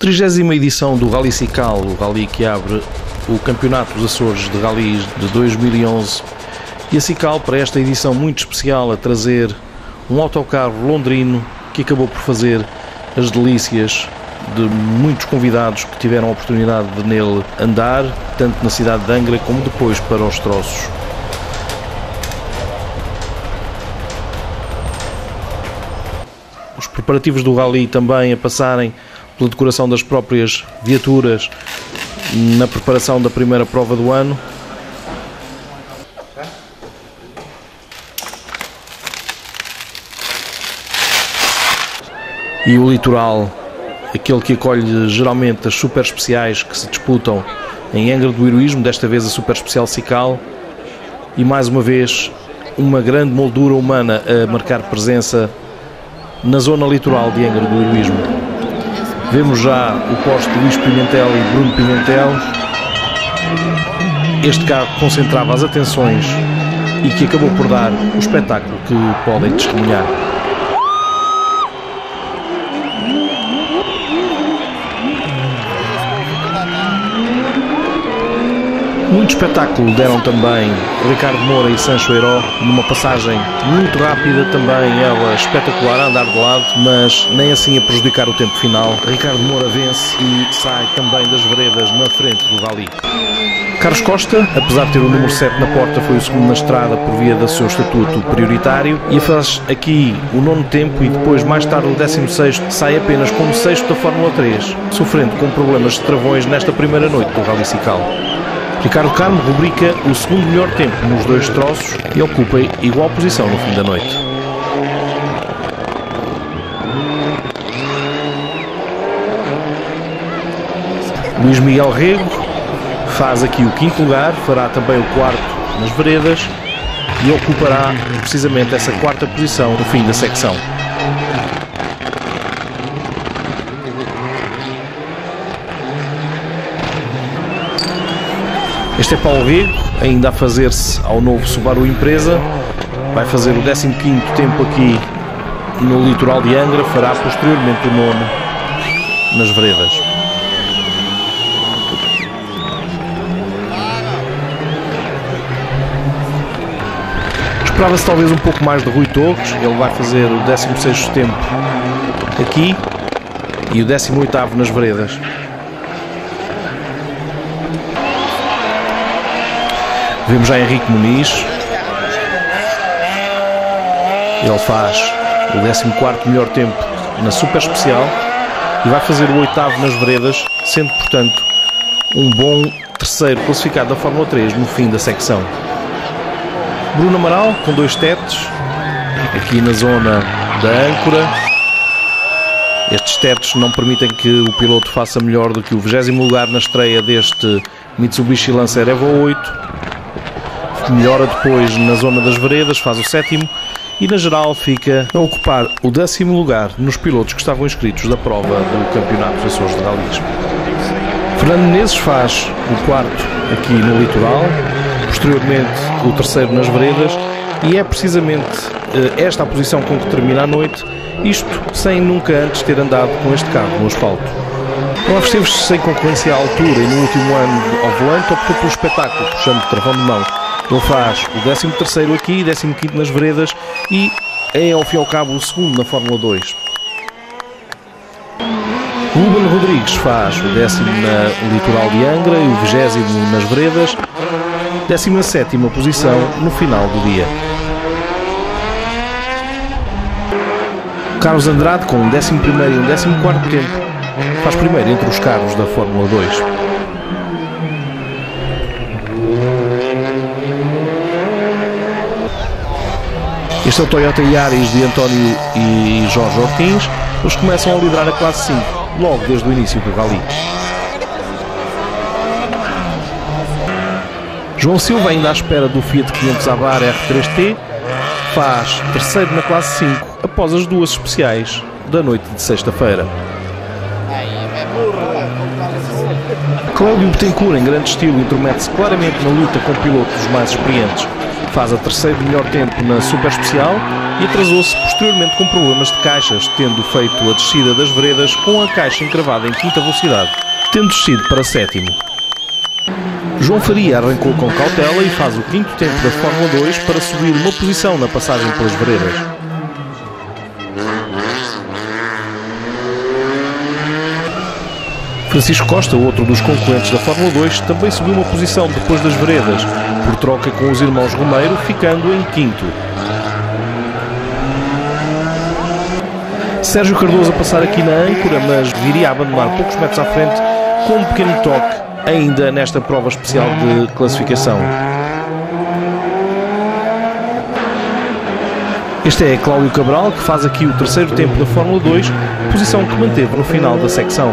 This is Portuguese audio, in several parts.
30ª edição do Rally Sical, o rally que abre o Campeonato dos Açores de Rallys de 2011, e a Sical, para esta edição muito especial, a trazer um autocarro londrino que acabou por fazer as delícias de muitos convidados que tiveram a oportunidade de nele andar, tanto na cidade de Angra como depois para os troços. Os preparativos do rally também a passarem pela decoração das próprias viaturas na preparação da primeira prova do ano. E o litoral, aquele que acolhe geralmente as super especiais que se disputam em Angra do Heroísmo, desta vez a super especial Sical, e mais uma vez uma grande moldura humana a marcar presença na zona litoral de Angra do Heroísmo. Vemos já o posto de Luís Pimentel e Bruno Pimentel. Este carro concentrava as atenções e que acabou por dar o espetáculo que podem testemunhar. Muito espetáculo deram também Ricardo Moura e Sancho Herói, numa passagem muito rápida, também ela espetacular a andar de lado, mas nem assim a prejudicar o tempo final. Ricardo Moura vence e sai também das veredas na frente do rally. Carlos Costa, apesar de ter o número 7 na porta, foi o segundo na estrada por via do seu estatuto prioritário e faz aqui o 9º tempo, e depois mais tarde o 16º sai apenas como 6º da Fórmula 3, sofrendo com problemas de travões nesta primeira noite do Rally Sical. Ricardo Carmo rubrica o segundo melhor tempo nos dois troços e ocupa igual posição no fim da noite. Luís Miguel Rego faz aqui o 5º lugar, fará também o 4º nas veredas e ocupará precisamente essa 4ª posição no fim da secção. Este é Paulo Rego, ainda a fazer-se ao novo Subaru Impreza, vai fazer o 15º tempo aqui no litoral de Angra, fará posteriormente o 9º nas veredas. Esperava-se talvez um pouco mais de Rui Torres, ele vai fazer o 16º tempo aqui e o 18º nas veredas. Vemos já Henrique Muniz, ele faz o 14º melhor tempo na super especial e vai fazer o 8º nas veredas, sendo portanto um bom terceiro classificado da Fórmula 3 no fim da secção. Bruno Amaral com 2 tetos aqui na zona da âncora. Estes tetos não permitem que o piloto faça melhor do que o 20º lugar na estreia deste Mitsubishi Lancer Evo 8. Melhora depois na zona das veredas, faz o 7º e na geral fica a ocupar o 10º lugar nos pilotos que estavam inscritos da prova do Campeonato dos Açores de Rallys. Fernando Menezes faz o 4º aqui no litoral, posteriormente o 3º nas veredas, e é precisamente esta a posição com que termina a noite, isto sem nunca antes ter andado com este carro no asfalto. Não esteve sem concorrência à altura e no último ano ao volante optou pelo espetáculo, puxando de travão de mão. Ele faz o 13º aqui, 15º nas veredas e é ao fim e ao cabo o 2º na Fórmula 2. Ruben Rodrigues faz o 10º no litoral de Angra e o 20º nas veredas, 17ª posição no final do dia. Carlos Andrade com um 11º e um 14º tempo faz primeiro entre os carros da Fórmula 2. Este é o Toyota Yaris de António e Jorge Ortins. Eles começam a liderar a classe 5, logo desde o início do rally. João Silva, ainda à espera do Fiat 500 Abarth R3T, faz 3º na classe 5, após as 2 especiais da noite de sexta-feira. Cláudio Betancourt, em grande estilo, intromete-se claramente na luta com pilotos mais experientes. faz a terceiro melhor tempo na super especial e atrasou-se posteriormente com problemas de caixas, tendo feito a descida das veredas com a caixa encravada em quinta velocidade, tendo descido para sétimo. João Faria arrancou com cautela e faz o quinto tempo da Fórmula 2 para subir uma posição na passagem pelas veredas. Francisco Costa, outro dos concorrentes da Fórmula 2, também subiu uma posição depois das veredas, por troca com os irmãos Romeiro, ficando em quinto. Sérgio Cardoso a passar aqui na âncora, mas viria a abandonar poucos metros à frente com um pequeno toque, ainda nesta prova especial de classificação. Este é Cláudio Cabral, que faz aqui o terceiro tempo da Fórmula 2, posição que manteve no final da secção.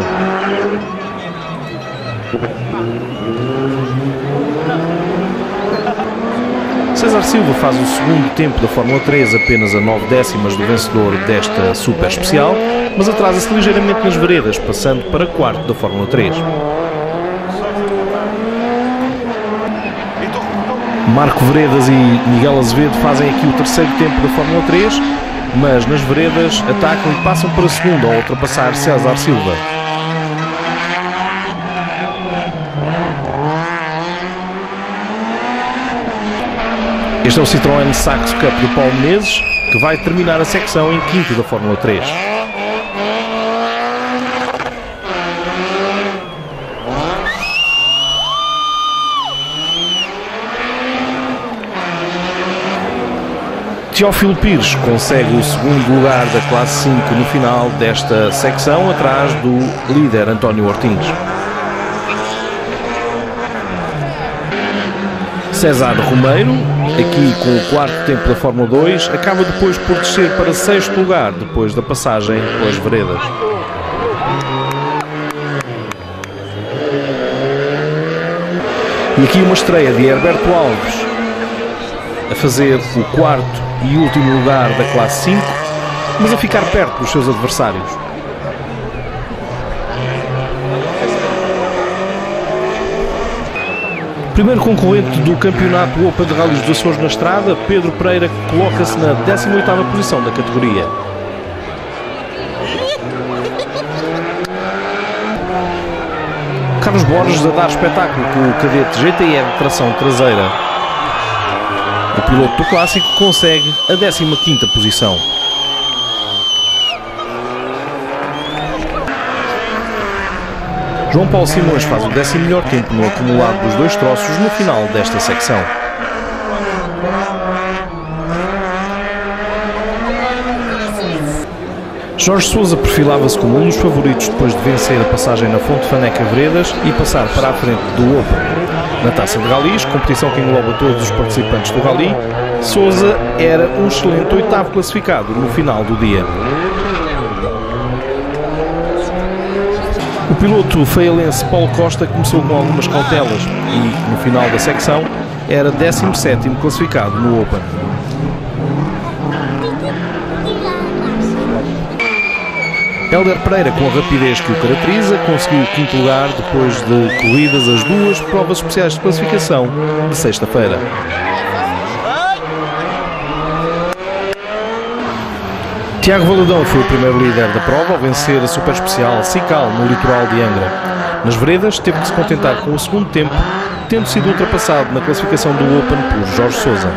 César Silva faz o segundo tempo da Fórmula 3, apenas a 9 décimas do vencedor desta super especial, mas atrasa-se ligeiramente nas veredas, passando para quarto da Fórmula 3. Marco Veredas e Miguel Azevedo fazem aqui o terceiro tempo da Fórmula 3, mas nas veredas atacam e passam para segundo ao ultrapassar César Silva. Este é o Citroën Saxo Cup do Paulo Menezes, que vai terminar a secção em quinto da Fórmula 3. Teófilo Pires consegue o segundo lugar da classe 5 no final desta secção, atrás do líder António Ortins. César Romeiro, aqui com o quarto tempo da Fórmula 2, acaba depois por descer para sexto lugar, depois da passagem pelas veredas. E aqui uma estreia de Herberto Alves, a fazer o quarto e último lugar da classe 5, mas a ficar perto dos seus adversários. Primeiro concorrente do campeonato Open de Rallys dos Açores na estrada, Pedro Pereira coloca-se na 18ª posição da categoria. Carlos Borges a dar espetáculo com o cadete GTE de tração traseira. O piloto do clássico consegue a 15ª posição. João Paulo Simões faz o 10º melhor tempo no acumulado dos dois troços no final desta secção. Jorge Sousa perfilava-se como um dos favoritos depois de vencer a passagem na Fonte Faneca Veredas e passar para a frente do Open. Na Taça de Rallys, competição que engloba todos os participantes do Rally, Sousa era um excelente 8º classificado no final do dia. O piloto feialense Paulo Costa começou com algumas cautelas e, no final da secção, era 17º classificado no Open. Hélder Pereira, com a rapidez que o caracteriza, conseguiu o 5º lugar depois de corridas as duas provas especiais de classificação de sexta-feira. Tiago Valadão foi o primeiro líder da prova ao vencer a super especial Cical no litoral de Angra. Nas veredas teve que se contentar com o segundo tempo, tendo sido ultrapassado na classificação do Open por Jorge Sousa.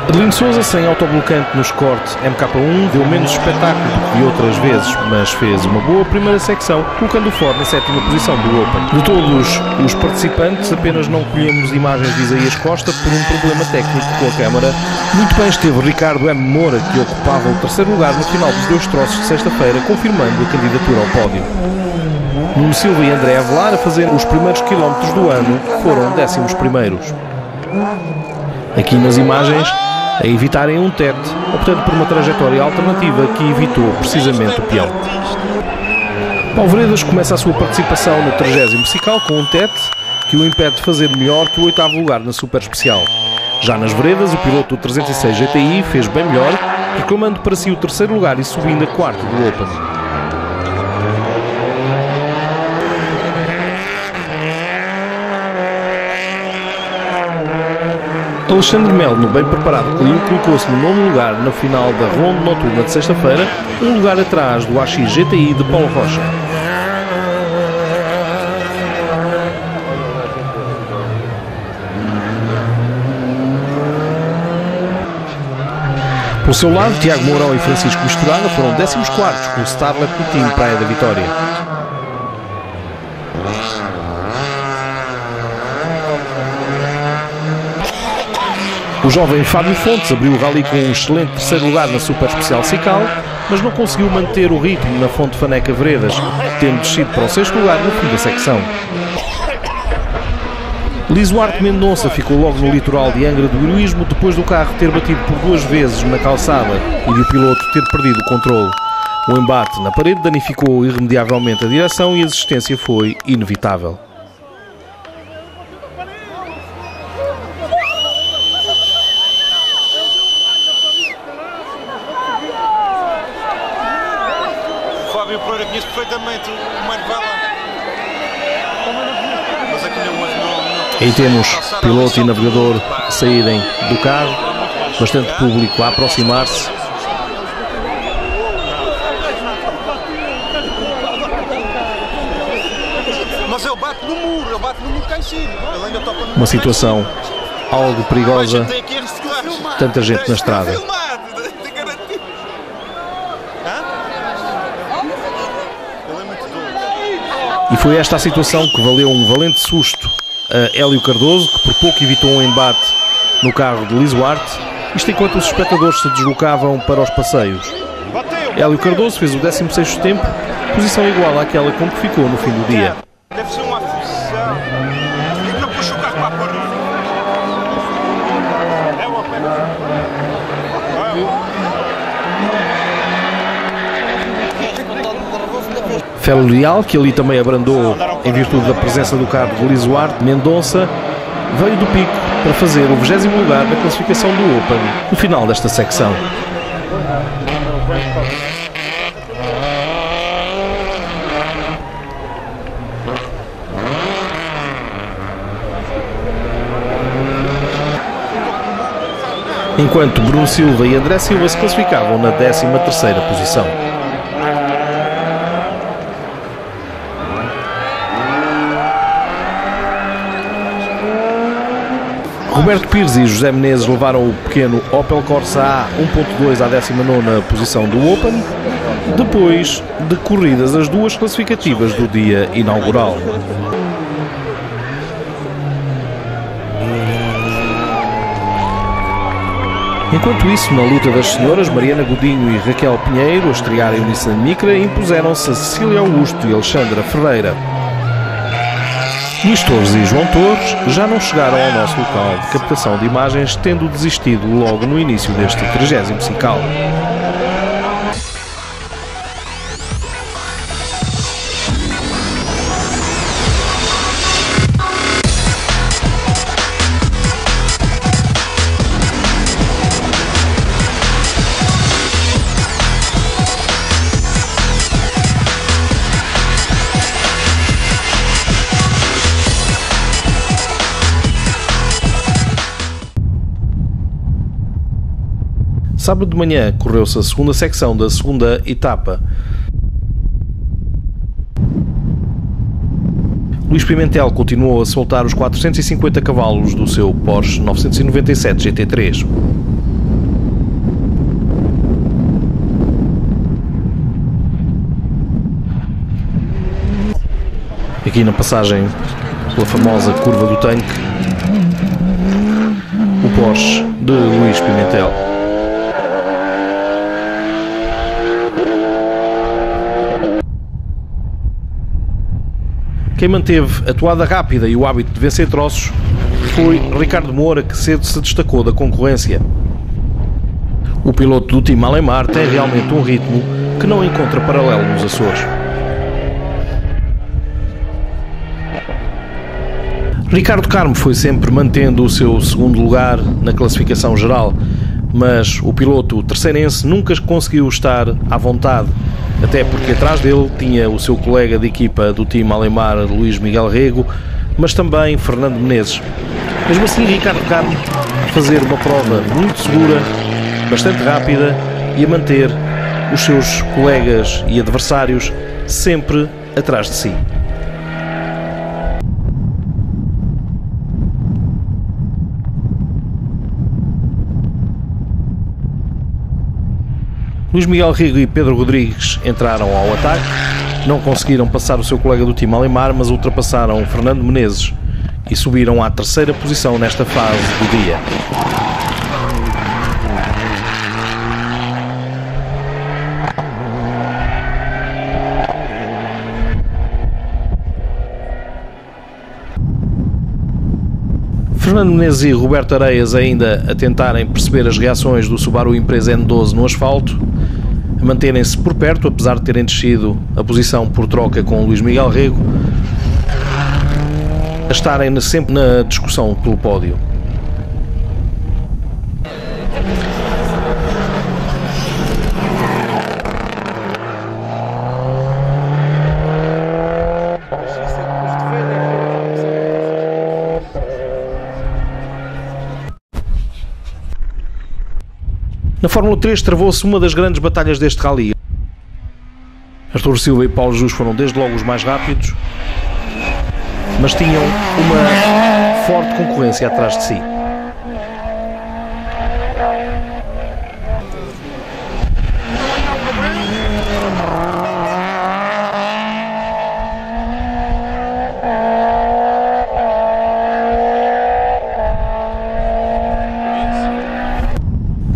Adelino Sousa, sem autoblocante nos cortes MK1, deu menos espetáculo que outras vezes, mas fez uma boa primeira secção, colocando o Ford na 7ª posição do Open. De todos os participantes, apenas não colhemos imagens de Isaías Costa por um problema técnico com a câmara. Muito bem esteve Ricardo M. Moura, que ocupava o 3º lugar no final dos dois troços de sexta-feira, confirmando a candidatura ao pódio. Nuno Silva e André Avelar, a fazer os primeiros quilómetros do ano, foram 11º. Aqui nas imagens, a evitarem um tete, optando por uma trajetória alternativa que evitou precisamente o peão. Paulo Veredas começa a sua participação no 30º Cical com um tete que o impede de fazer melhor que o 8º lugar na super especial. Já nas veredas, o piloto do 306 GTI fez bem melhor, reclamando para si o 3º lugar e subindo a 4º do Open. Alexandre Melo, bem preparado Clio, colocou-se no nono lugar na final da ronda noturna de sexta-feira, um lugar atrás do AX GTI de Paulo Rocha. Por seu lado, Tiago Mourão e Francisco Misturada foram 14º com o Starlet do time Praia da Vitória. O jovem Fábio Fontes abriu o rally com um excelente terceiro lugar na Super Especial Cical, mas não conseguiu manter o ritmo na Fonte Faneca Veredas, tendo descido para o sexto lugar no fim da secção. Lisuarte Mendonça ficou logo no litoral de Angra do Heroísmo depois do carro ter batido por 2 vezes na calçada e de o piloto ter perdido o controle. O embate na parede danificou irremediavelmente a direção e a desistência foi inevitável. O Fábio Pereira conhece perfeitamente o Marvela. Mas aqui não. Aí temos piloto e navegador saírem do carro, bastante público a aproximar-se. Mas ele bate no muro cá em cima. Ele ainda toca no muro. Uma situação algo perigosa, tanta gente na estrada. E foi esta a situação que valeu um valente susto a Hélio Cardoso, que por pouco evitou um embate no carro de Lisuarte, isto enquanto os espectadores se deslocavam para os passeios. Hélio Cardoso fez o 16º tempo, posição igual àquela com que ficou no fim do dia. Deve ser uma aflição. E não puxa o carro para a parede. É uma pena. Félio Leal, que ali também abrandou em virtude da presença do carro de Lisuarte Mendonça, veio do pico para fazer o 20º lugar na classificação do Open no final desta secção. Enquanto Bruno Silva e André Silva se classificavam na 13ª posição. Roberto Pires e José Menezes levaram o pequeno Opel Corsa A 1.2 à 19ª posição do Open, depois de corridas as duas classificativas do dia inaugural. Enquanto isso, na luta das senhoras, Mariana Godinho e Raquel Pinheiro, a estrearem o Nissan Micra, impuseram-se a Cecília Augusto e Alexandra Ferreira. Luís Torres e João Torres já não chegaram ao nosso local de captação de imagens, tendo desistido logo no início deste 30º Cical. Sábado de manhã correu-se a segunda secção da segunda etapa. Luís Pimentel continuou a soltar os 450 cavalos do seu Porsche 997 GT3. Aqui na passagem pela famosa curva do tanque, o Porsche de Luís Pimentel. Quem manteve a toada rápida e o hábito de vencer troços foi Ricardo Moura, que cedo se destacou da concorrência. O piloto do time Alemar tem realmente um ritmo que não encontra paralelo nos Açores. Ricardo Carmo foi sempre mantendo o seu segundo lugar na classificação geral, mas o piloto terceirense nunca conseguiu estar à vontade, até porque atrás dele tinha o seu colega de equipa do time Alemar, Luís Miguel Rego, mas também Fernando Menezes. Mesmo assim, Ricardo Carmo a fazer uma prova muito segura, bastante rápida e a manter os seus colegas e adversários sempre atrás de si. Luís Miguel Rego e Pedro Rodrigues entraram ao ataque, não conseguiram passar o seu colega do time Alemar, mas ultrapassaram Fernando Menezes e subiram à terceira posição nesta fase do dia. Fernando Menezes e Roberto Areias ainda a tentarem perceber as reações do Subaru Impreza N12 no asfalto, a manterem-se por perto, apesar de terem descido a posição por troca com Luís Miguel Rego, a estarem sempre na discussão pelo pódio. Na Fórmula 3 travou-se uma das grandes batalhas deste rally. Artur Silva e Paulo Jus foram desde logo os mais rápidos, mas tinham uma forte concorrência atrás de si.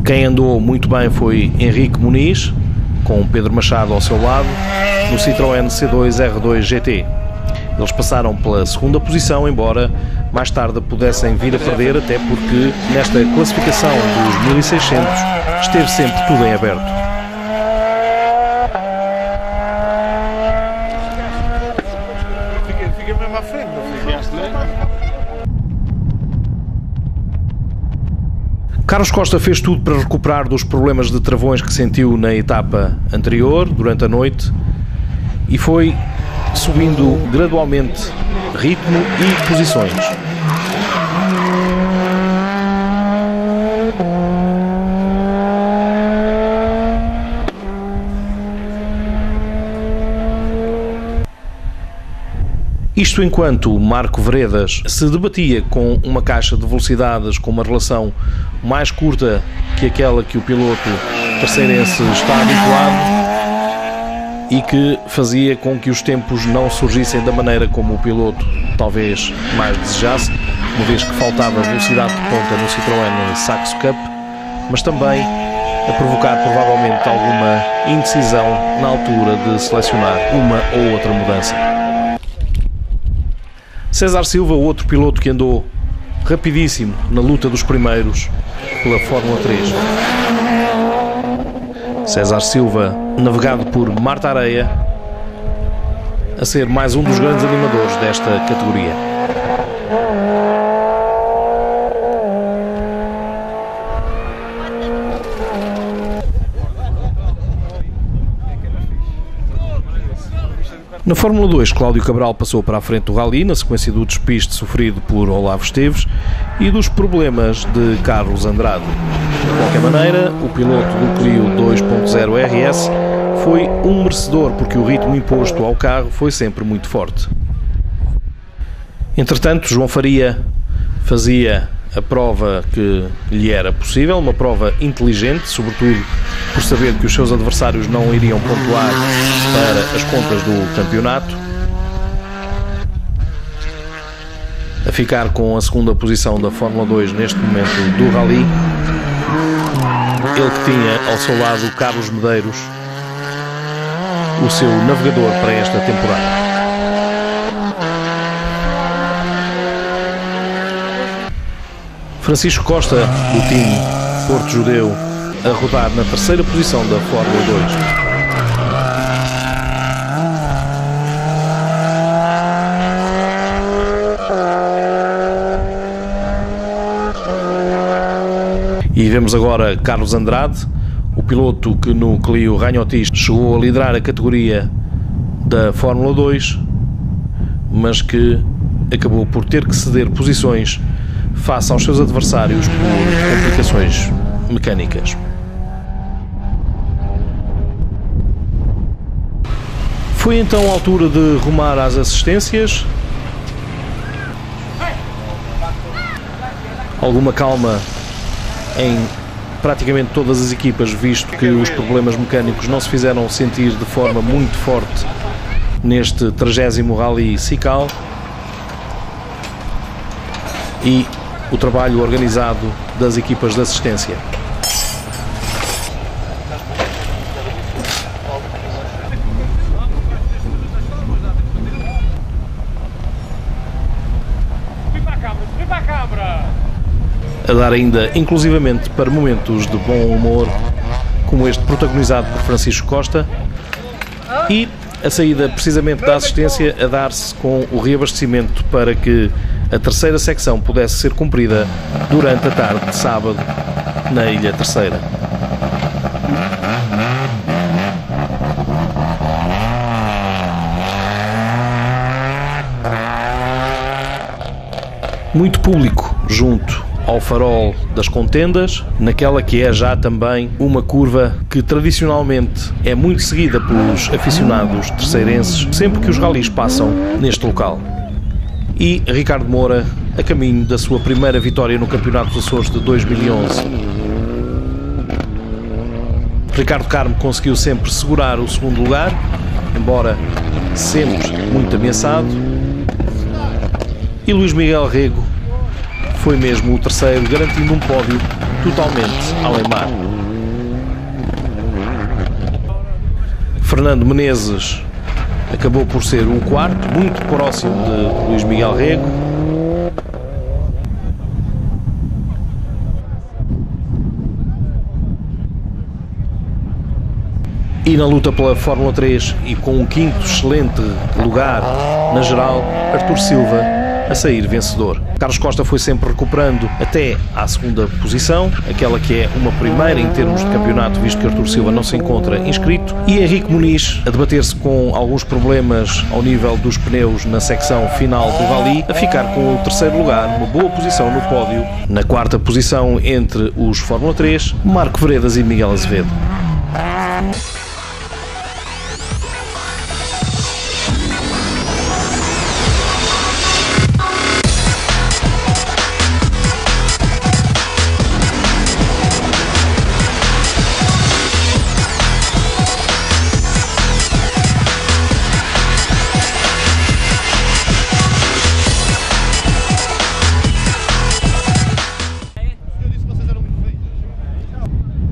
Quem andou muito bem foi Henrique Muniz, com Pedro Machado ao seu lado, no Citroën C2 R2 GT. Eles passaram pela segunda posição, embora mais tarde pudessem vir a perder, até porque nesta classificação dos 1600 esteve sempre tudo em aberto. Fica mesmo à frente, não ficaste, né? Carlos Costa fez tudo para recuperar dos problemas de travões que sentiu na etapa anterior, durante a noite, e foi subindo gradualmente ritmo e posições. Isto enquanto Marco Veredas se debatia com uma caixa de velocidades com uma relação mais curta que aquela que o piloto terceirense está habituado e que fazia com que os tempos não surgissem da maneira como o piloto talvez mais desejasse, uma vez que faltava velocidade de ponta no Citroën Saxo Cup, mas também a provocar provavelmente alguma indecisão na altura de selecionar uma ou outra mudança. César Silva, outro piloto que andou rapidíssimo na luta dos primeiros pela Fórmula 3. César Silva, navegado por Marta Areia, a ser mais um dos grandes animadores desta categoria. Na Fórmula 2, Cláudio Cabral passou para a frente do rally, na sequência do despiste sofrido por Olavo Esteves e dos problemas de Carlos Andrade. De qualquer maneira, o piloto do Clio 2.0 RS foi um merecedor, porque o ritmo imposto ao carro foi sempre muito forte. Entretanto, João Faria fazia a prova que lhe era possível, uma prova inteligente, sobretudo por saber que os seus adversários não iriam pontuar para as contas do campeonato, a ficar com a segunda posição da Fórmula 2 neste momento do rally, ele que tinha ao seu lado Carlos Medeiros, o seu navegador para esta temporada. Francisco Costa, do time Porto Judeu, a rodar na terceira posição da Fórmula 2. E vemos agora Carlos Andrade, o piloto que no Clio Ranhotis chegou a liderar a categoria da Fórmula 2, mas que acabou por ter que ceder posições face aos seus adversários por complicações mecânicas. Foi então a altura de rumar às assistências. Alguma calma em praticamente todas as equipas, visto que os problemas mecânicos não se fizeram sentir de forma muito forte neste 30º Rally Sikal, e o trabalho organizado das equipas de assistência. A dar ainda inclusivamente para momentos de bom humor, como este protagonizado por Francisco Costa, e a saída precisamente da assistência a dar-se com o reabastecimento para que a terceira secção pudesse ser cumprida durante a tarde de sábado na Ilha Terceira. Muito público junto ao farol das contendas, naquela que é já também uma curva que tradicionalmente é muito seguida pelos aficionados terceirenses sempre que os ralis passam neste local. E Ricardo Moura a caminho da sua primeira vitória no Campeonato dos Açores de 2011. Ricardo Carmo conseguiu sempre segurar o segundo lugar, embora sempre muito ameaçado, e Luís Miguel Rego foi mesmo o terceiro, garantindo um pódio totalmente além mar. Fernando Menezes acabou por ser um quarto, muito próximo de Luís Miguel Rego. E na luta pela Fórmula 3 e com um quinto excelente lugar na geral, Artur Silva a sair vencedor. Carlos Costa foi sempre recuperando até à segunda posição, aquela que é uma primeira em termos de campeonato, visto que Artur Silva não se encontra inscrito, e Henrique Muniz a debater-se com alguns problemas ao nível dos pneus na secção final do Rally, a ficar com o terceiro lugar, uma boa posição no pódio. Na quarta posição entre os Fórmula 3, Marco Veredas e Miguel Azevedo.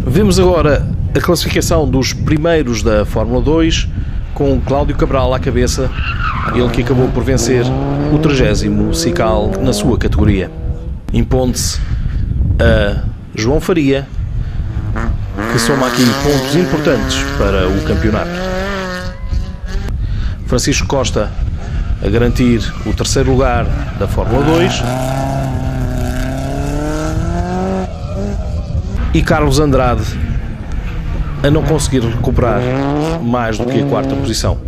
Vemos agora a classificação dos primeiros da Fórmula 2, com Cláudio Cabral à cabeça, ele que acabou por vencer o 30º Sikal na sua categoria. Impondo-se a João Faria, que soma aqui pontos importantes para o campeonato. Francisco Costa a garantir o terceiro lugar da Fórmula 2. E Carlos Andrade a não conseguir recuperar mais do que a quarta posição.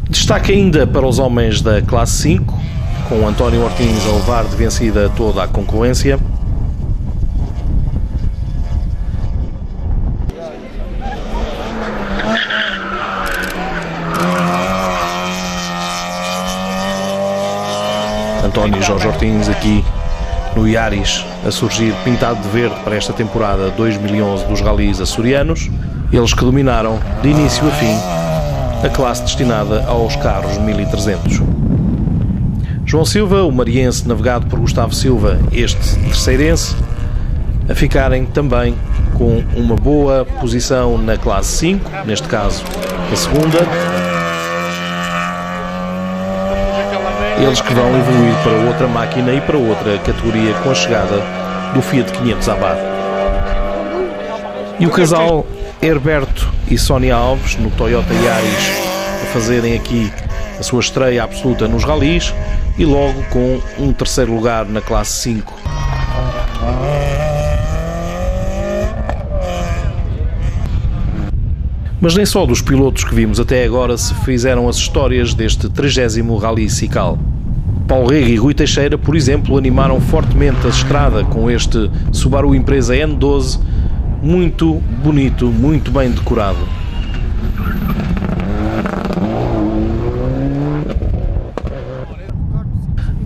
Destaque ainda para os homens da classe 5, com António Ortins a levar de vencida toda a concorrência. António Jorge Ortins aqui no Iaris a surgir pintado de verde para esta temporada 2011 dos ralis açorianos, eles que dominaram de início a fim a classe destinada aos carros 1300. João Silva, o mariense navegado por Gustavo Silva, este terceirense, a ficarem também com uma boa posição na classe 5, neste caso a segunda. Eles que vão evoluir para outra máquina e para outra categoria com a chegada do Fiat 500 Abarth. E o casal Herberto e Sónia Alves no Toyota Yaris a fazerem aqui a sua estreia absoluta nos ralis e logo com um terceiro lugar na classe 5. Mas nem só dos pilotos que vimos até agora se fizeram as histórias deste 30º Rally Sical. Paulo Rega e Rui Teixeira, por exemplo, animaram fortemente a estrada com este Subaru Impreza N12, muito bonito, muito bem decorado.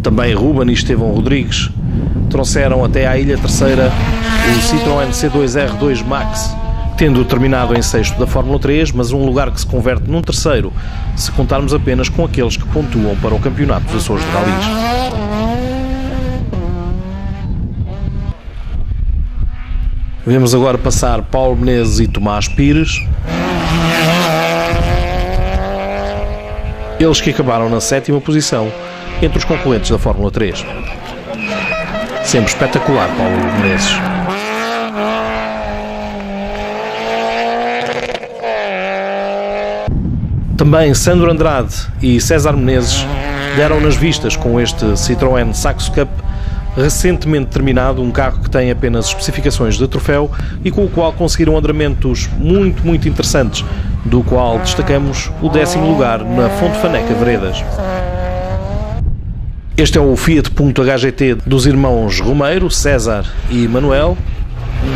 Também Ruben e Estevão Rodrigues trouxeram até à Ilha Terceira o Citroën C2R2 Max, tendo terminado em sexto da Fórmula 3, mas um lugar que se converte num terceiro se contarmos apenas com aqueles que pontuam para o Campeonato dos Açores de Rallys. Vemos agora passar Paulo Menezes e Tomás Pires. Eles que acabaram na 7ª posição entre os concorrentes da Fórmula 3. Sempre espetacular, Paulo Menezes. Também Sandro Andrade e César Menezes deram nas vistas com este Citroën Saxo Cup recentemente terminado, um carro que tem apenas especificações de troféu e com o qual conseguiram andramentos muito interessantes, do qual destacamos o 10º lugar na Fonte Faneca Veredas. Este é o Fiat Punto HGT dos irmãos Romeiro, César e Manuel,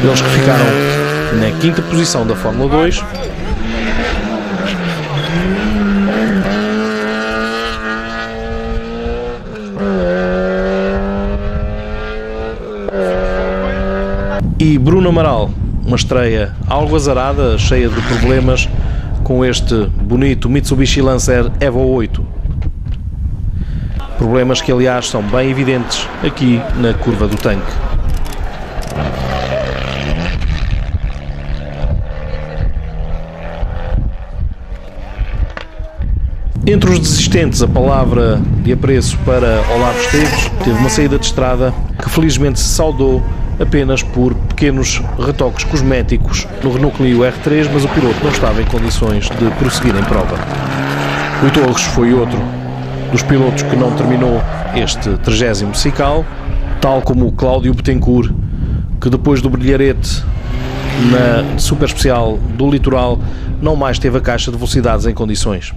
eles que ficaram na 5ª posição da Fórmula 2. E Bruno Amaral, uma estreia algo azarada, cheia de problemas, com este bonito Mitsubishi Lancer Evo 8. Problemas que, aliás, são bem evidentes aqui na curva do tanque. Entre os desistentes, a palavra de apreço para Olavo Esteves. Teve uma saída de estrada que felizmente se saldou apenas por pequenos retoques cosméticos no Renault Clio R3, mas o piloto não estava em condições de prosseguir em prova. Rui Torres foi outro dos pilotos que não terminou este 30º Sical, tal como o Cláudio Betancourt, que depois do brilharete na super especial do Litoral não mais teve a caixa de velocidades em condições.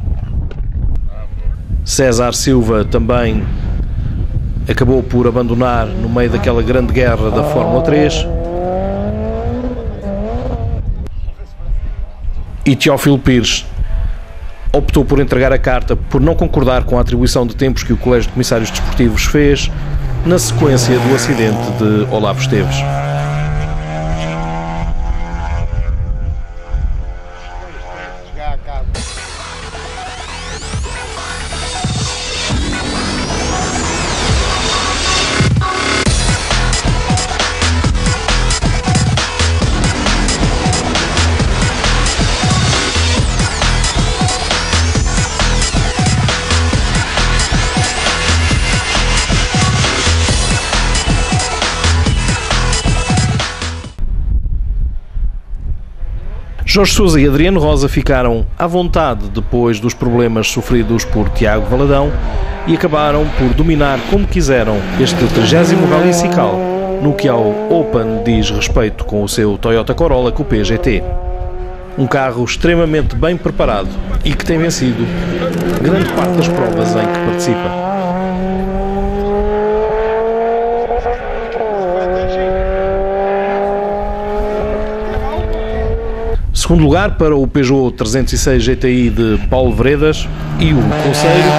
César Silva também acabou por abandonar no meio daquela grande guerra da Fórmula 3. E Teófilo Pires optou por entregar a carta por não concordar com a atribuição de tempos que o Colégio de Comissários Desportivos fez na sequência do acidente de Olavo Esteves. Jorge Sousa e Adriano Rosa ficaram à vontade depois dos problemas sofridos por Tiago Valadão e acabaram por dominar como quiseram este 30º Rally Sical, no que ao Open diz respeito, com o seu Toyota Corolla Coupé GT. Um carro extremamente bem preparado e que tem vencido grande parte das provas em que participa. Segundo lugar para o Peugeot 306 GTI de Paulo Veredas e o Conselho,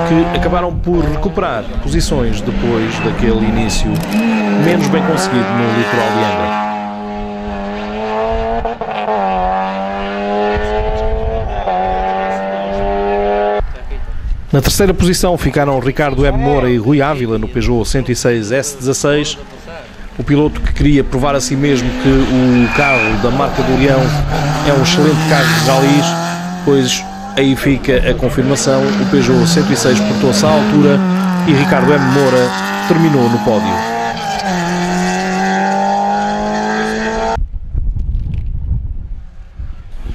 que acabaram por recuperar posições depois daquele início menos bem conseguido no Litoral de Angra. Na terceira posição ficaram Ricardo M. Moura e Rui Ávila no Peugeot 106 S16. O piloto que queria provar a si mesmo que o carro da marca do Leão é um excelente carro de rallies, pois aí fica a confirmação. O Peugeot 106 portou-se à altura e Ricardo M. Moura terminou no pódio.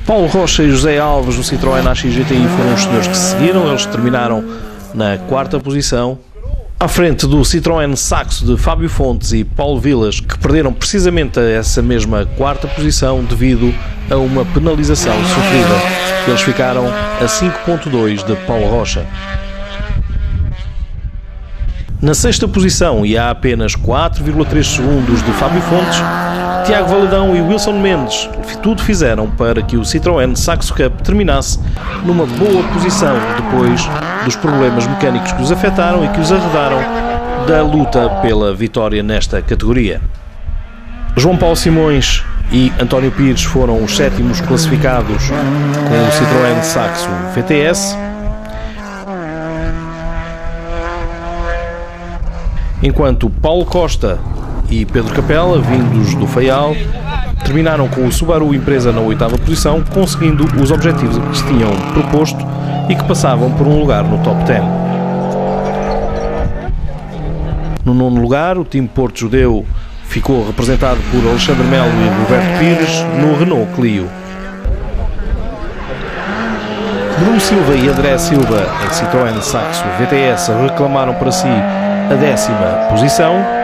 Paulo Rocha e José Alves no Citroën AX GTI foram os senhores que se seguiram. Eles terminaram na 4ª posição, à frente do Citroën Saxo de Fábio Fontes e Paulo Vilas, que perderam precisamente essa mesma 4ª posição devido a uma penalização sofrida. Eles ficaram a 5.2 de Paulo Rocha. Na 6ª posição, e a apenas 4,3 segundos de Fábio Fontes, Tiago Valadão e Wilson Mendes tudo fizeram para que o Citroën Saxo Cup terminasse numa boa posição depois dos problemas mecânicos que os afetaram e que os arredaram da luta pela vitória nesta categoria. João Paulo Simões e António Pires foram os 7º classificados com o Citroën Saxo VTS, enquanto Paulo Costa e Pedro Capela, vindos do Faial, terminaram com o Subaru Impreza na 8ª posição, conseguindo os objetivos que se tinham proposto e que passavam por um lugar no top 10. No 9º lugar, o time Porto Judeu ficou representado por Alexandre Melo e Roberto Pires no Renault Clio. Bruno Silva e André Silva, em Citroën Saxo VTS, reclamaram para si a 10ª posição.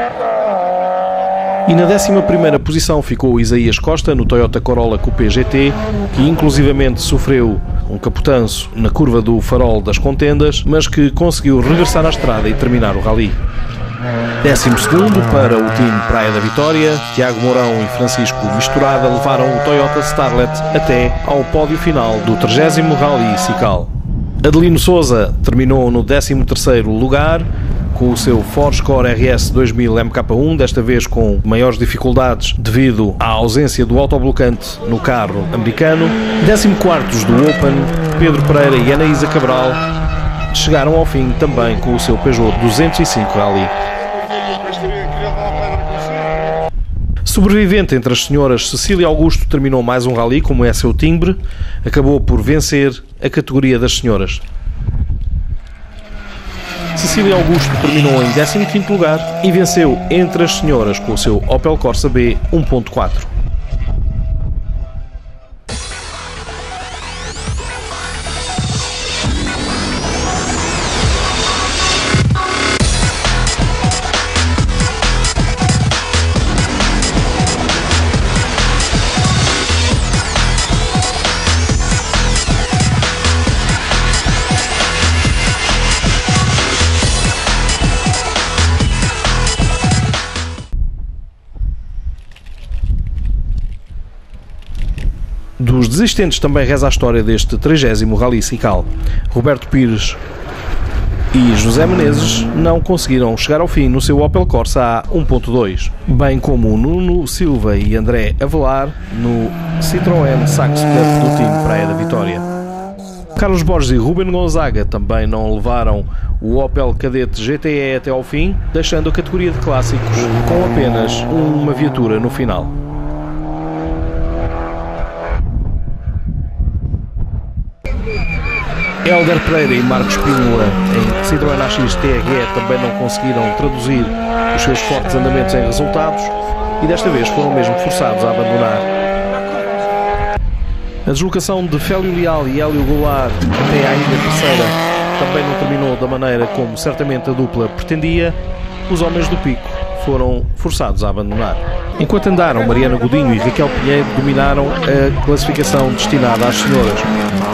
E na 11ª posição ficou Isaías Costa no Toyota Corolla Coupé GT, que inclusivamente sofreu um capotanço na curva do Farol das Contendas, mas que conseguiu regressar à estrada e terminar o rally. 12º para o time Praia da Vitória, Tiago Mourão e Francisco Misturada levaram o Toyota Starlet até ao pódio final do 30º Rally Cical. Adelino Sousa terminou no 13º lugar, com o seu Ford Score RS 2000 MK1, desta vez com maiores dificuldades devido à ausência do autoblocante no carro americano. 14º do Open, Pedro Pereira e Anaísa Cabral chegaram ao fim também com o seu Peugeot 205 Rally. Sobrevivente entre as senhoras, Cecília Augusto terminou mais um rally, como é seu timbre, acabou por vencer a categoria das senhoras. Cecília Augusto terminou em 15º lugar e venceu entre as senhoras com o seu Opel Corsa B 1.4. Dos desistentes também reza a história deste 30º Rally Cical. Roberto Pires e José Menezes não conseguiram chegar ao fim no seu Opel Corsa A 1.2, bem como Nuno Silva e André Avelar no Citroën Saxo Cup do time Praia da Vitória. Carlos Borges e Ruben Gonzaga também não levaram o Opel Kadett GTE até ao fim, deixando a categoria de clássicos com apenas uma viatura no final. Hélder Pereira e Marcos Pínula em Citroën AX TRE também não conseguiram traduzir os seus fortes andamentos em resultados e desta vez foram mesmo forçados a abandonar. A deslocação de Félio Leal e Hélio Goulart até à ilha terceira também não terminou da maneira como certamente a dupla pretendia. Os homens do Pico foram forçados a abandonar. Enquanto andaram, Mariana Godinho e Raquel Pinheiro dominaram a classificação destinada às senhoras,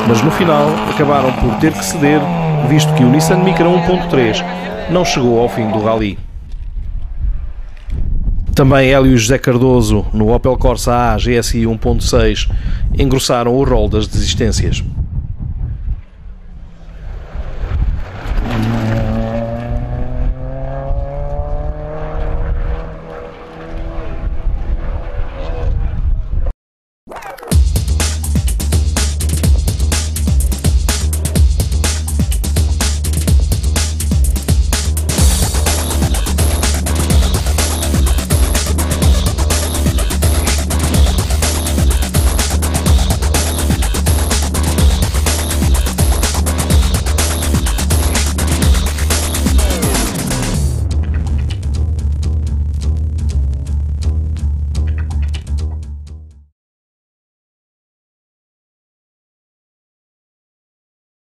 mas no final acabaram por ter que ceder, visto que o Nissan Micra 1.3 não chegou ao fim do rally. Também Hélio e José Cardoso, no Opel Corsa A GSI 1.6, engrossaram o rol das desistências.